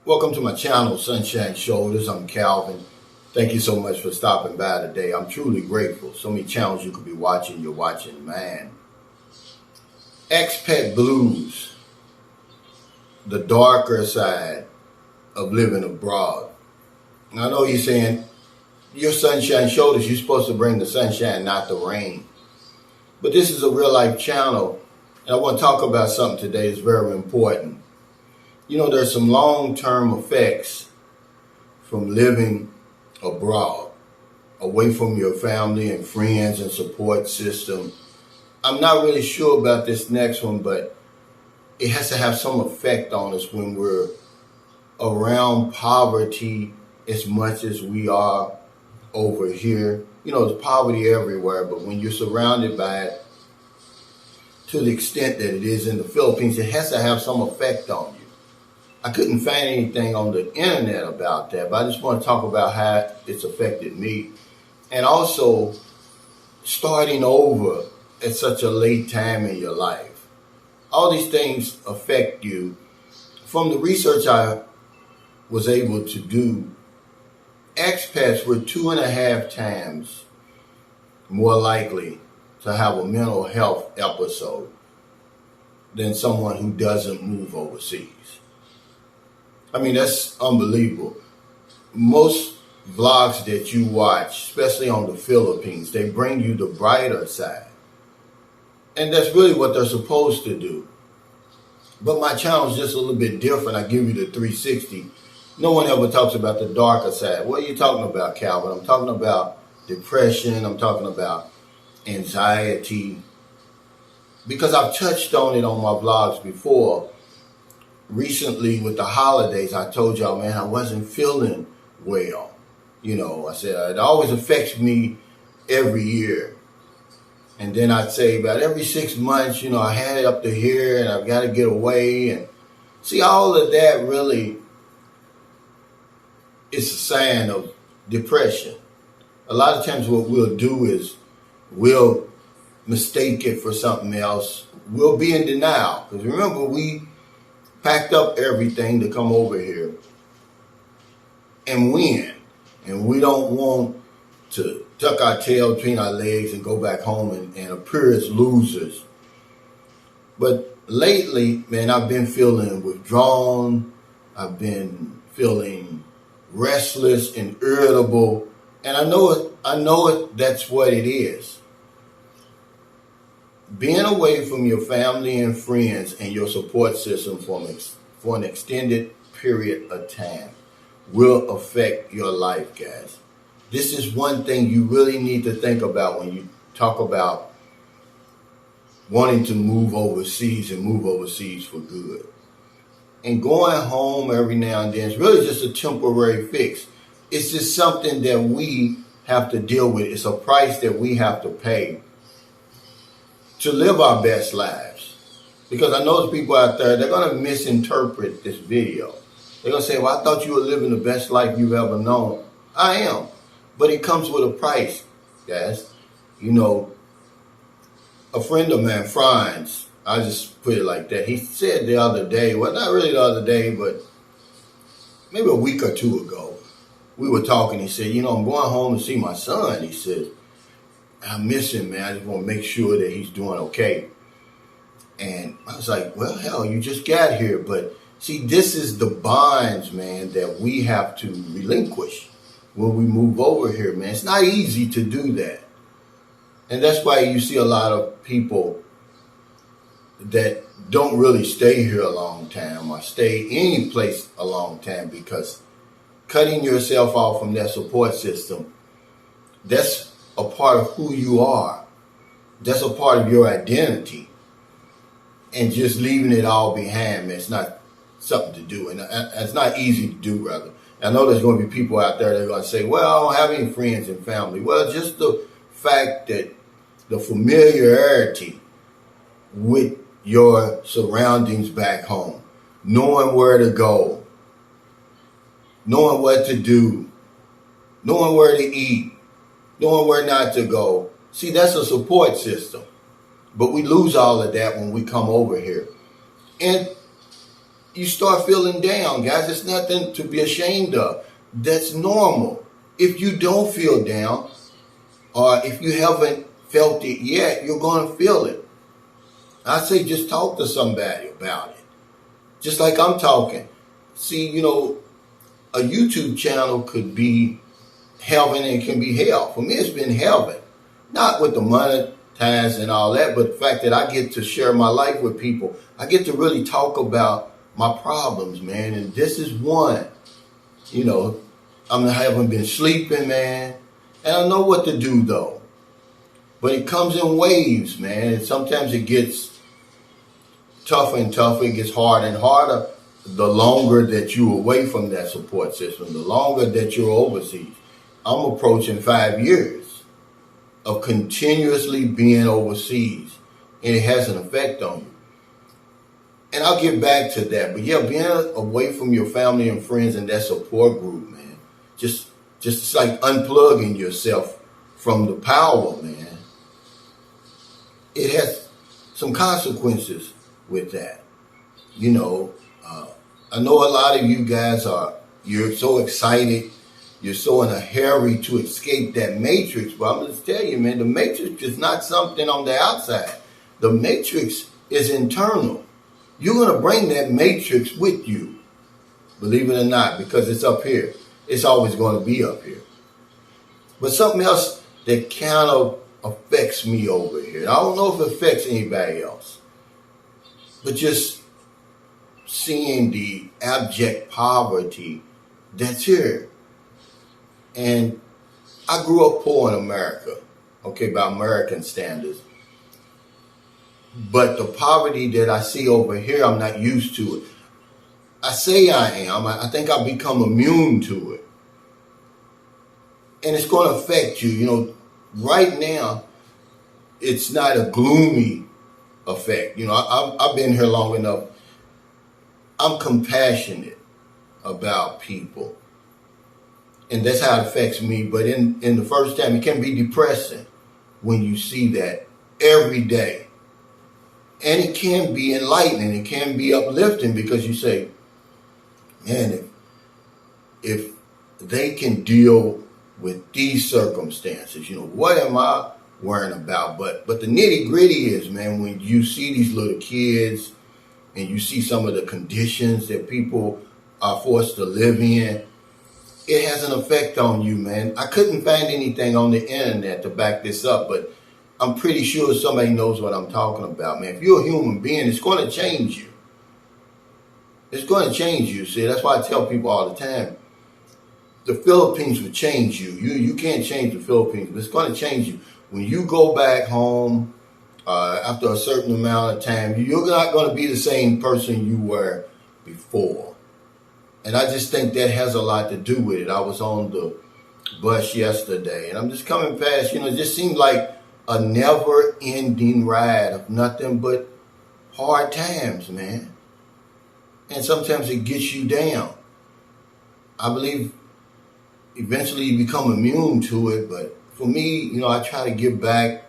Welcome to my channel, Sunshine Shoulders. I'm Calvin. Thank you so much for stopping by today. I'm truly grateful. So many channels you could be watching. You're watching, man. Expat blues, the darker side of living abroad. And I know you're saying, your Sunshine Shoulders, you're supposed to bring the sunshine, not the rain. But this is a real life channel, and I want to talk about something today that's very important. You know, there's some long-term effects from living abroad, away from your family and friends and support system. I'm not really sure about this next one, but it has to have some effect on us when we're around poverty as much as we are over here. You know, there's poverty everywhere, but when you're surrounded by it to the extent that it is in the Philippines, it has to have some effect on you. I couldn't find anything on the internet about that, but I just want to talk about how it's affected me. And also, starting over at such a late time in your life. All these things affect you. From the research I was able to do, expats were 2.5 times more likely to have a mental health episode than someone who doesn't move overseas. I mean, that's unbelievable. Most vlogs that you watch, especially on the Philippines, they bring you the brighter side. And that's really what they're supposed to do. But my channel is just a little bit different. I give you the 360. No one ever talks about the darker side. What are you talking about, Calvin? I'm talking about depression. I'm talking about anxiety. Because I've touched on it on my vlogs before. Recently, with the holidays, I told y'all, man, I wasn't feeling well. You know, I said, it always affects me every year. And then I'd say about every 6 months, you know, I had it up to here and I've got to get away. And see, all of that really is a sign of depression. A lot of times what we'll do is we'll mistake it for something else. We'll be in denial. Because remember, we packed up everything to come over here and win. And we don't want to tuck our tail between our legs and go back home and appear as losers. But lately, man, I've been feeling withdrawn. I've been feeling restless and irritable. And I know it, that's what it is. Being away from your family and friends and your support system for an extended period of time will affect your life, guys. This is one thing you really need to think about when you talk about wanting to move overseas and move overseas for good. And going home every now and then is really just a temporary fix. It's just something that we have to deal with. It's a price that we have to pay to live our best lives. Because I know there's people out there, they're going to misinterpret this video. They're going to say, well, I thought you were living the best life you've ever known. I am. But it comes with a price, guys. You know, a friend of mine, Franz, I just put it like that. He said the other day, well, not really the other day, but maybe a week or two ago, we were talking. He said, you know, I'm going home to see my son. He said, I miss him, man. I just want to make sure that he's doing okay. And I was like, well, hell, you just got here. But see, this is the bonds, man, that we have to relinquish when we move over here, man. It's not easy to do that. And that's why you see a lot of people that don't really stay here a long time or stay any place a long time, because cutting yourself off from that support system, that's a part of who you are. That's a part of your identity. And just leaving it all behind, man, it's not something to do. And it's not easy to do, rather. I know there's going to be people out there that are going to say, well, I don't have any friends and family. Well, just the fact that the familiarity with your surroundings back home, knowing where to go, knowing what to do, knowing where to eat, knowing where not to go. See, that's a support system. But we lose all of that when we come over here. And you start feeling down, guys. It's nothing to be ashamed of. That's normal. If you don't feel down, or if you haven't felt it yet, you're going to feel it. I say just talk to somebody about it. Just like I'm talking. See, a YouTube channel could be heaven and can be hell. For me, it's been heaven. Not with the monetize and all that, but the fact that I get to share my life with people. I get to really talk about my problems, man. And this is one. I haven't been sleeping, man. And I know what to do, though. But it comes in waves, man. And sometimes it gets tougher and tougher. It gets harder and harder the longer that you're away from that support system, the longer that you're overseas. I'm approaching 5 years of continuously being overseas, and it has an effect on you. And I'll get back to that. But yeah, being away from your family and friends and that support group, man, just like unplugging yourself from the power, man. It has some consequences with that. I know a lot of you guys you're so excited, you're so in a hurry to escape that matrix. But I'm going to tell you, man, the matrix is not something on the outside. The matrix is internal. You're going to bring that matrix with you, believe it or not, because it's up here. It's always going to be up here. But something else that kind of affects me over here, I don't know if it affects anybody else, but just seeing the abject poverty that's here. And I grew up poor in America, okay, by American standards. But the poverty that I see over here, I'm not used to it. I say I am. I think I've become immune to it. And it's going to affect you. Right now, it's not a gloomy effect. I've been here long enough. I'm compassionate about people. And that's how it affects me. But in the first time, it can be depressing when you see that every day. And it can be enlightening. It can be uplifting because you say, man, if they can deal with these circumstances, what am I worrying about? But the nitty gritty is, man, when you see these little kids and you see some of the conditions that people are forced to live in, it has an effect on you, man. I couldn't find anything on the internet to back this up, but I'm pretty sure somebody knows what I'm talking about, man. If you're a human being, it's going to change you. It's going to change you. See, that's why I tell people all the time, the Philippines will change you. You can't change the Philippines, but it's going to change you. When you go back home after a certain amount of time, you're not going to be the same person you were before. And I just think that has a lot to do with it. I was on the bus yesterday, and I'm just coming past, it just seemed like a never-ending ride of nothing but hard times, man. And sometimes it gets you down. I believe eventually you become immune to it, but for me, I try to give back.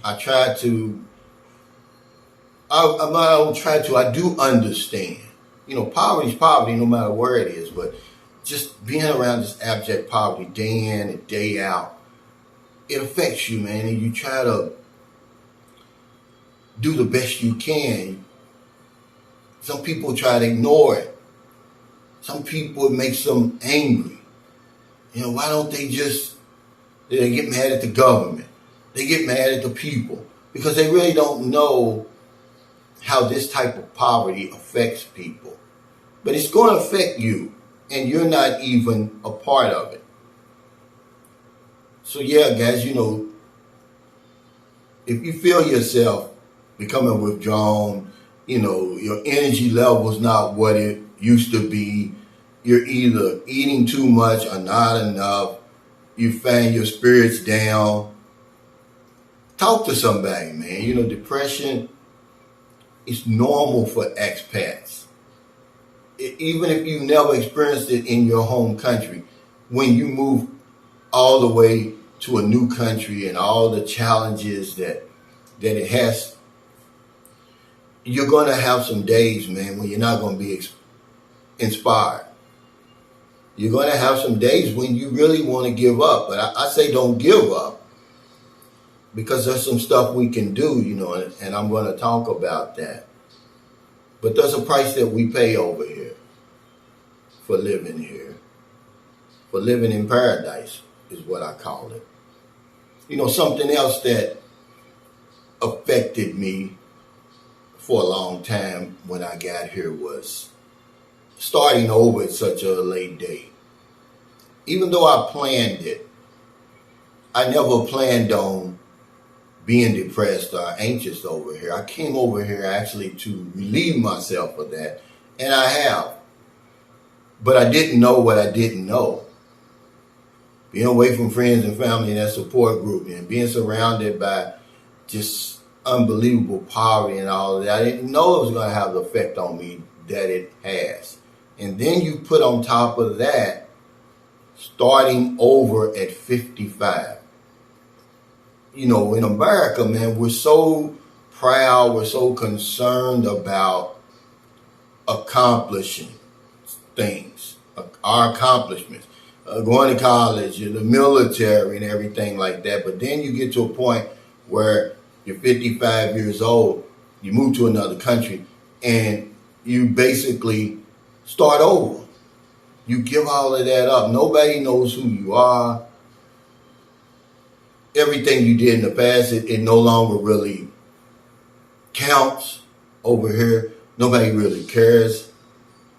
I do understand. Poverty's poverty no matter where it is, but just being around this abject poverty day in and day out, it affects you, man, and you try to do the best you can. Some people try to ignore it. Some people, it makes them angry. Why don't they get mad at the government? They get mad at the people because they really don't know how this type of poverty affects people. But it's going to affect you, and you're not even a part of it. So yeah, guys, if you feel yourself becoming withdrawn, your energy level is not what it used to be, you're either eating too much or not enough, you find your spirits down, talk to somebody, man. Depression is normal for expats. Even if you never experienced it in your home country, when you move all the way to a new country and all the challenges that it has, you're going to have some days, man, when you're not going to be inspired. You're going to have some days when you really want to give up. But I say don't give up, because there's some stuff we can do, and I'm going to talk about that. But there's a price that we pay over here for living here. For living in paradise is what I call it. Something else that affected me for a long time when I got here was starting over at such a late date. Even though I planned it, I never planned on being depressed or anxious over here. I came over here actually to relieve myself of that, and I have. But I didn't know what I didn't know. Being away from friends and family and that support group, and being surrounded by just unbelievable poverty and all of that, I didn't know it was going to have the effect on me that it has. And then you put on top of that, starting over at 55. In America, man, we're so proud, we're so concerned about accomplishing things, our accomplishments, going to college, the military and everything like that. But then you get to a point where you're 55 years old, you move to another country, and you basically start over. You give all of that up. Nobody knows who you are. Everything you did in the past, it no longer really counts over here. Nobody really cares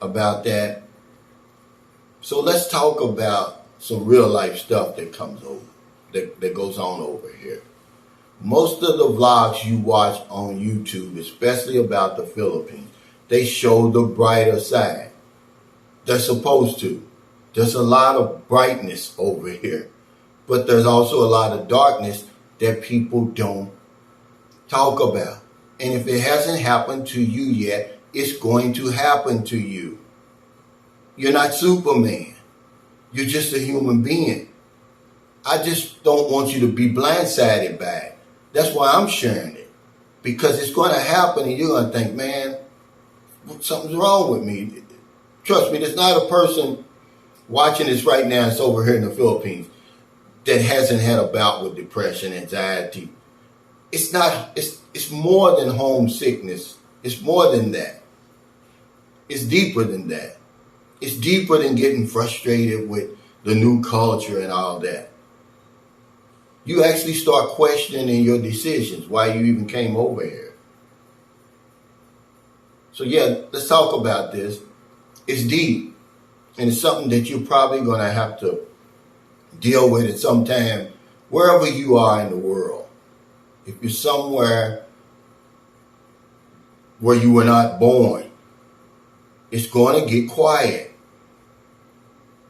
about that. So let's talk about some real life stuff that comes over, that goes on over here. Most of the vlogs you watch on YouTube, especially about the Philippines, they show the brighter side. They're supposed to. There's a lot of brightness over here, but there's also a lot of darkness that people don't talk about. And if it hasn't happened to you yet, it's going to happen to you. You're not Superman. You're just a human being. I just don't want you to be blindsided by it. That's why I'm sharing it. Because it's going to happen and you're going to think, man, something's wrong with me. Trust me, there's not a person watching this right now, it's over here in the Philippines, that hasn't had a bout with depression, anxiety. It's more than homesickness. It's more than that. It's deeper than that. It's deeper than getting frustrated with the new culture and all that. You actually start questioning your decisions, why you even came over here. So yeah, let's talk about this. It's deep, and it's something that you're probably going to have to deal with at some time, wherever you are in the world. If you're somewhere where you were not born, it's going to get quiet.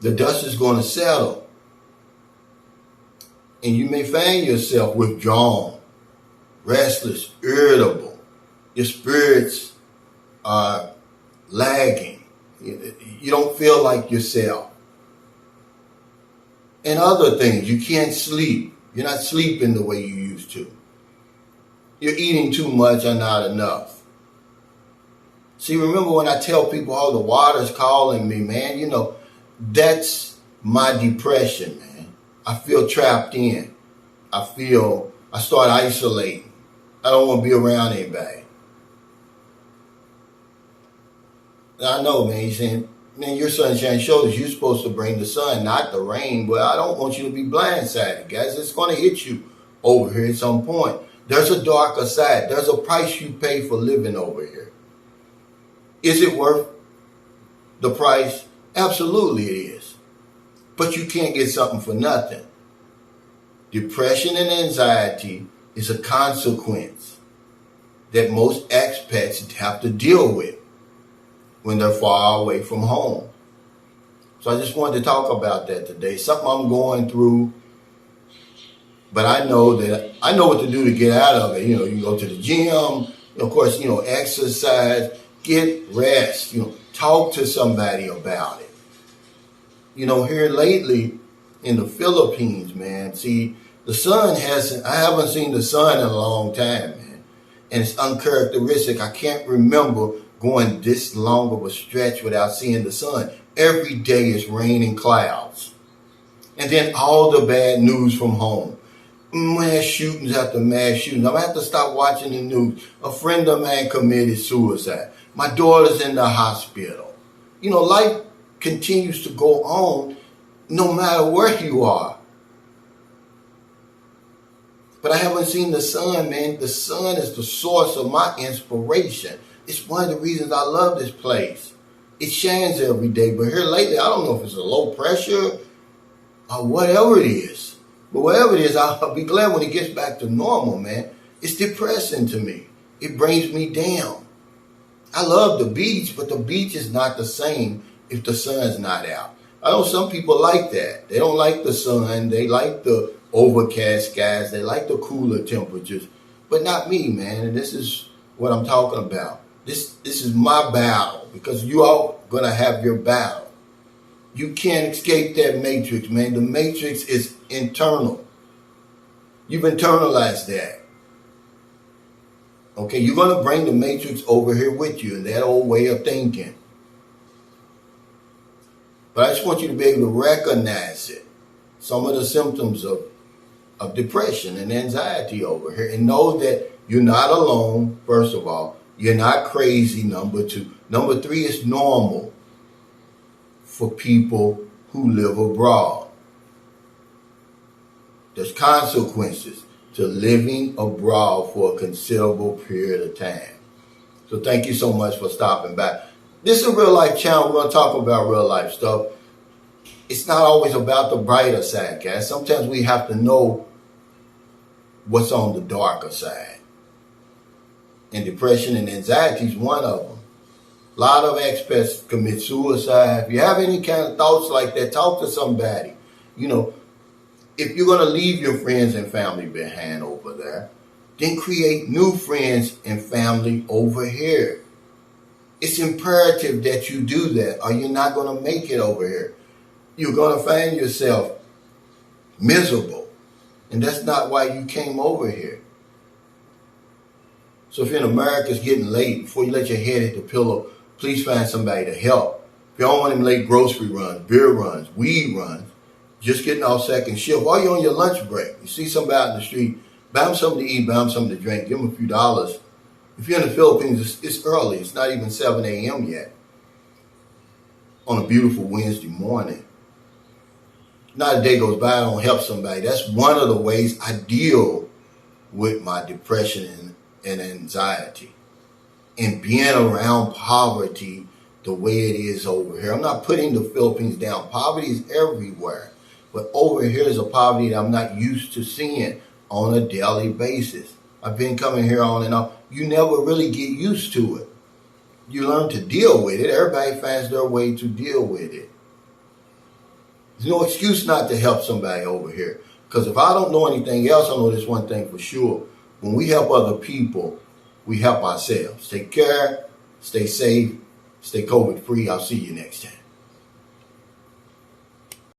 The dust is going to settle. And you may find yourself withdrawn, restless, irritable. Your spirits are lagging. You don't feel like yourself. And other things, you can't sleep. You're not sleeping the way you used to. You're eating too much or not enough. See, remember when I tell people, oh, the water's calling me, man, that's my depression, man. I feel trapped in. I start isolating. I don't want to be around anybody. I know, man, you're saying, man, your sunshine shoulders, you're supposed to bring the sun, not the rain. Well, I don't want you to be blindsided, guys. It's going to hit you over here at some point. There's a darker side. There's a price you pay for living over here. Is it worth the price? Absolutely it is. But you can't get something for nothing. Depression and anxiety is a consequence that most expats have to deal with when they're far away from home. So I just wanted to talk about that today. Something I'm going through, but I know what to do to get out of it. You can go to the gym, of course, exercise, get rest, talk to somebody about it. Here lately in the Philippines, man, see, I haven't seen the sun in a long time, man. and it's uncharacteristic. I can't remember going this long of a stretch without seeing the sun. Every day is rain and clouds. And then all the bad news from home. Mass shootings after mass shootings. I'm going to have to stop watching the news. A friend of mine committed suicide. My daughter's in the hospital. You know, life continues to go on no matter where you are. But I haven't seen the sun, man. The sun is the source of my inspiration. It's one of the reasons I love this place. It shines every day. But here lately, I don't know if it's a low pressure or whatever it is. But whatever it is, I'll be glad when it gets back to normal, man. It's depressing to me. It brings me down. I love the beach, but the beach is not the same if the sun's not out. I know some people like that. They don't like the sun. They like the overcast skies. They like the cooler temperatures. But not me, man. And this is what I'm talking about. This is my battle, because you all going to have your battle. You can't escape that matrix, man. The matrix is internal. You've internalized that. Okay, you're going to bring the matrix over here with you, and that old way of thinking. But I just want you to be able to recognize it. Some of the symptoms of depression and anxiety over here. And know that you're not alone, first of all. You're not crazy, number two. Number three, is normal for people who live abroad. There's consequences to living abroad for a considerable period of time. So thank you so much for stopping by. This is a real life channel. We're going to talk about real life stuff. It's not always about the brighter side, guys. Sometimes we have to know what's on the darker side. And depression and anxiety is one of them. A lot of expats commit suicide. If you have any kind of thoughts like that, talk to somebody. You know, if you're going to leave your friends and family behind over there, then create new friends and family over here. It's imperative that you do that, or you're not going to make it over here. You're going to find yourself miserable. And that's not why you came over here. So if in America it's getting late, before you let your head hit the pillow, please find somebody to help. If you don't want them late grocery runs, beer runs, weed runs, just getting off second shift, while you're on your lunch break, you see somebody out in the street, buy them something to eat, buy them something to drink, give them a few dollars. If you're in the Philippines, it's early. It's not even 7 a.m. yet on a beautiful Wednesday morning. Not a day goes by I don't help somebody. That's one of the ways I deal with my depression and anxiety. And being around poverty the way it is over here. I'm not putting the Philippines down. Poverty is everywhere. But over here is a poverty that I'm not used to seeing on a daily basis. I've been coming here on and off. You never really get used to it. You learn to deal with it. Everybody finds their way to deal with it. There's no excuse not to help somebody over here. Because if I don't know anything else, I know this one thing for sure. When we help other people, we help ourselves. Take care, stay safe, stay COVID free. I'll see you next time.